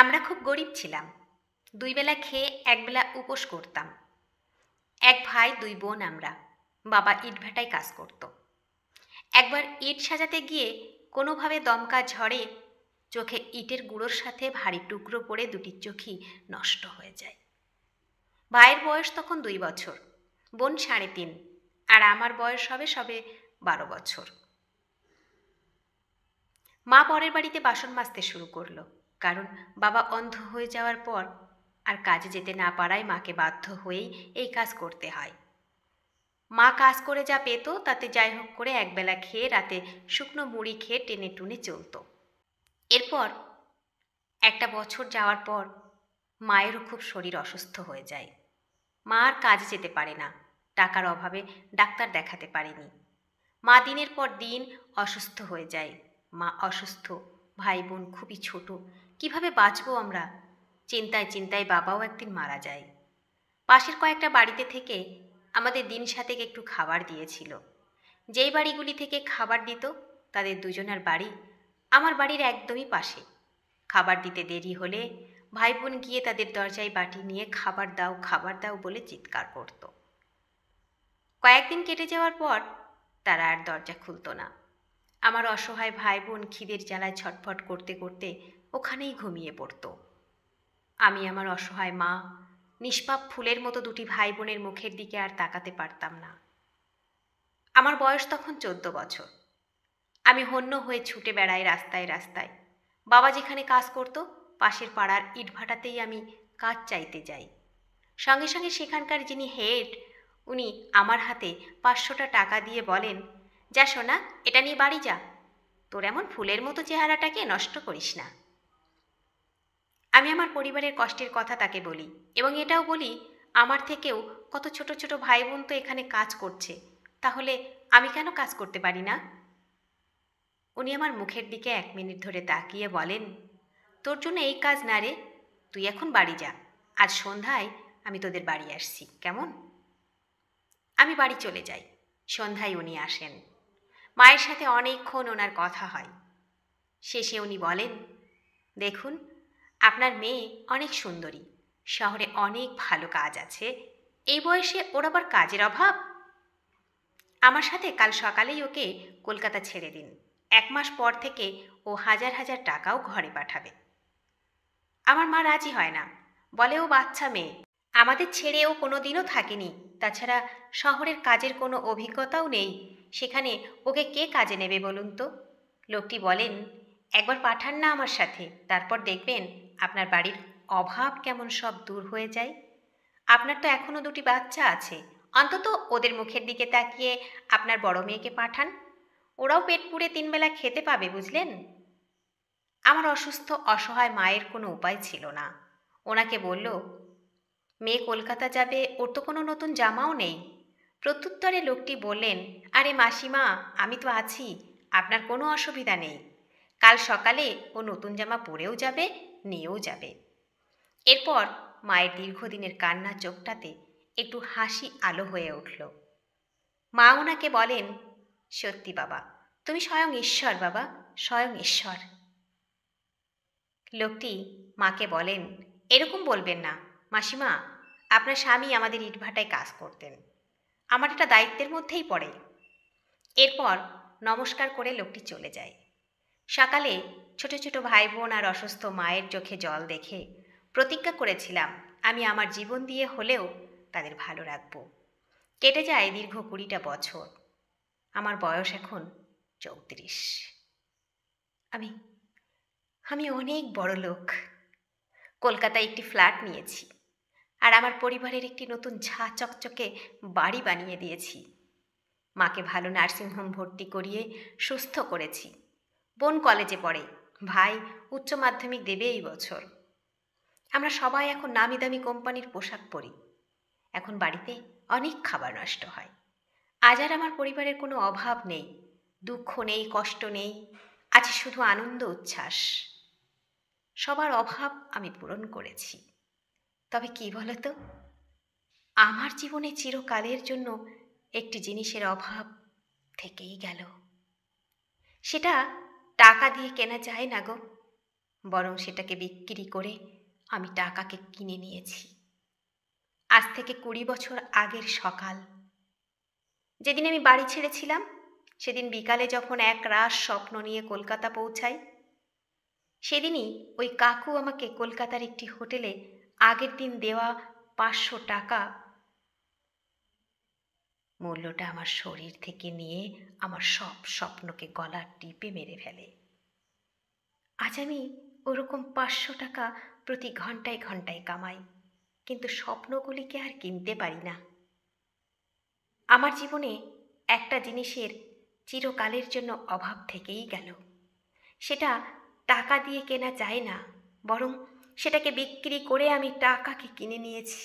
আমরা খুব গরিব ছিলাম। ২ বেলা খেয়ে একবেলা উপোস করতাম। এক ভাই ২ বোন আমরা। বাবা ইটভাটায় কাজ করত। একবার ইট সাজাতে গিয়ে কোনোভাবে দমকা ঝড়ে চোখে ইটের গুঁড়োর সাথে ভারী টুকরো পড়ে দুটি চোখই নষ্ট হয়ে যায়। ভাইয়ের বয়স তখন ২ বছর, বোন ৩.৫, আর আমার বয়স হবে সবে ১২ বছর। মা পরের বাড়িতে বাসন মাজতে শুরু করলো, কারণ বাবা অন্ধ হয়ে যাওয়ার পর আর কাজে যেতে না পারায় মাকে বাধ্য হয়েই এই কাজ করতে হয়। মা কাজ করে যা পেত তাতে যাই হোক করে একবেলা খেয়ে রাতে শুকনো মুড়ি খেয়ে টেনে টুনে চলত। এরপর একটা বছর যাওয়ার পর মায়েরও খুব শরীর অসুস্থ হয়ে যায়। মা আর কাজে যেতে পারে না, টাকার অভাবে ডাক্তার দেখাতে পারেনি। মা দিনের পর দিন অসুস্থ হয়ে যায়। মা অসুস্থ, ভাই বোন খুবই ছোট, কিভাবে বাঁচবো আমরা? চিন্তায় চিন্তায় বাবাও একদিন মারা যায়। পাশের কয়েকটা বাড়িতে থেকে আমাদের দিন সাতেক একটু খাবার দিয়েছিল। যেই বাড়িগুলি থেকে খাবার দিত তাদের দুজনের বাড়ি আমার বাড়ির একদমই পাশে। খাবার দিতে দেরি হলে ভাই বোন গিয়ে তাদের দরজায় বাটি নিয়ে খাবার দাও বলে চিৎকার করত। কয়েকদিন কেটে যাওয়ার পর তারা আর দরজা খুলত না। আমার অসহায় ভাই বোন খিদের জ্বালায় ছটফট করতে করতে ওখানেই ঘুমিয়ে পড়ত। আমি আমার অসহায় মা, নিষ্পাপ ফুলের মতো দুটি ভাই বোনের মুখের দিকে আর তাকাতে পারতাম না। আমার বয়স তখন ১৪ বছর। আমি হন্য হয়ে ছুটে বেড়াই রাস্তায় রাস্তায়। বাবা যেখানে কাজ করত পাশের পাড়ার ইটভাটাতেই আমি কাজ চাইতে যাই। সঙ্গে সঙ্গে সেখানকার যিনি হেড, উনি আমার হাতে ৫০০টা টাকা দিয়ে বলেন, যা সোনা, এটা নিয়ে বাড়ি যা, তোর এমন ফুলের মতো চেহারাটাকে নষ্ট করিস না। আমি আমার পরিবারের কষ্টের কথা তাকে বলি এবং এটাও বলি আমার থেকেও কত ছোট ছোট ভাই বোন তো এখানে কাজ করছে, তাহলে আমি কেন কাজ করতে পারি না? উনি আমার মুখের দিকে ১ মিনিট ধরে তাকিয়ে বলেন, তোর জন্য এই কাজ না রে, তুই এখন বাড়ি যা, আজ সন্ধ্যায় আমি তোদের বাড়ি আসছি, কেমন? আমি বাড়ি চলে যাই। সন্ধ্যায় উনি আসেন। মায়ের সাথে অনেকক্ষণ ওনার কথা হয়। শেষে উনি বলেন, দেখুন, আপনার মেয়ে অনেক সুন্দরী, শহরে অনেক ভালো কাজ আছে, এই বয়সে ওর আবার কাজের অভাব? আমার সাথে কাল সকালেই ওকে কলকাতা ছেড়ে দিন। ১ মাস পর থেকে ও হাজার হাজার টাকাও ঘরে পাঠাবে। আমার মা রাজি হয় না, বলে ও বাচ্চা মেয়ে, আমাদের ছেড়ে ও কোনো দিনও থাকেনি, তাছাড়া শহরের কাজের কোনো অভিজ্ঞতাও নেই, সেখানে ওকে কে কাজে নেবে বলুন তো? লোকটি বলেন, একবার পাঠান না আমার সাথে, তারপর দেখবেন আপনার বাড়ির অভাব কেমন সব দূর হয়ে যায়। আপনার তো এখনও ২টি বাচ্চা আছে, অন্তত ওদের মুখের দিকে তাকিয়ে আপনার বড় মেয়েকে পাঠান, ওরাও পেট পুড়ে ৩ বেলা খেতে পাবে, বুঝলেন? আমার অসুস্থ অসহায় মায়ের কোনো উপায় ছিল না। ওনাকে বলল, মেয়ে কলকাতা যাবে, ওর তো কোনো নতুন জামাও নেই। প্রত্যুত্তরে লোকটি বললেন, আরে মাসিমা, আমি তো আছি, আপনার কোনো অসুবিধা নেই, কাল সকালে ও নতুন জামা পরেও যাবে, নিয়েও যাবে। এরপর মায়ের দীর্ঘদিনের কান্না চোখটাতে একটু হাসি আলো হয়ে উঠল। মা ওনাকে বলেন, সত্যি বাবা, তুমি স্বয়ং ঈশ্বর বাবা, স্বয়ং ঈশ্বর। লোকটি মাকে বলেন, এরকম বলবেন না মাসিমা, আপনার স্বামী আমাদের ইটভাটায় কাজ করতেন, আমার এটা দায়িত্বের মধ্যেই পড়ে। এরপর নমস্কার করে লোকটি চলে যায়। সকালে ছোট ছোট ভাই বোন আর অসুস্থ মায়ের চোখে জল দেখে প্রতিজ্ঞা করেছিলাম আমি আমার জীবন দিয়ে হলেও তাদের ভালো রাখব। কেটে যায় দীর্ঘ ২০টা বছর। আমার বয়স এখন ৩৪। আমি আমি অনেক বড় লোক। কলকাতায় একটি ফ্ল্যাট নিয়েছি আর আমার পরিবারের একটি নতুন ঝাঁ চকচকে বাড়ি বানিয়ে দিয়েছি। মাকে ভালো নার্সিংহোম ভর্তি করিয়ে সুস্থ করেছি। বোন কলেজে পড়ে, ভাই উচ্চ মাধ্যমিক দেবে এই বছর। আমরা সবাই এখন নামি দামি কোম্পানির পোশাক পরি। এখন বাড়িতে অনেক খাবার নষ্ট হয়। আজ আর আমার পরিবারের কোনো অভাব নেই, দুঃখ নেই, কষ্ট নেই, আছে শুধু আনন্দ উচ্ছ্বাস। সবার অভাব আমি পূরণ করেছি। তবে কি বলতো, আমার জীবনে চিরকালের জন্য একটি জিনিসের অভাব থেকেই গেল। সেটা টাকা দিয়ে কেনা যায় না গো, বরং সেটাকে বিক্রি করে আমি টাকাকে কিনে নিয়েছি। আজ থেকে ২০ বছর আগের সকাল, যেদিন আমি বাড়ি ছেড়েছিলাম, সেদিন বিকালে যখন একরাশ স্বপ্ন নিয়ে কলকাতা পৌঁছাই, সেদিনই ওই কাকু আমাকে কলকাতার একটি হোটেলে আগের দিন দেওয়া ৫০০ টাকা মূল্যটা আমার শরীর থেকে নিয়ে আমার সব স্বপ্নকে গলা টিপে মেরে ফেলে। আজ আমি ওরকম ৫০০ টাকা প্রতি ঘন্টায় ঘন্টায় কামাই, কিন্তু স্বপ্নগুলিকে আর কিনতে পারি না। আমার জীবনে একটা জিনিসের চিরকালের জন্য অভাব থেকেই গেল। সেটা টাকা দিয়ে কেনা যায় না, বরং সেটাকে বিক্রি করে আমি টাকাকে কিনে নিয়েছি।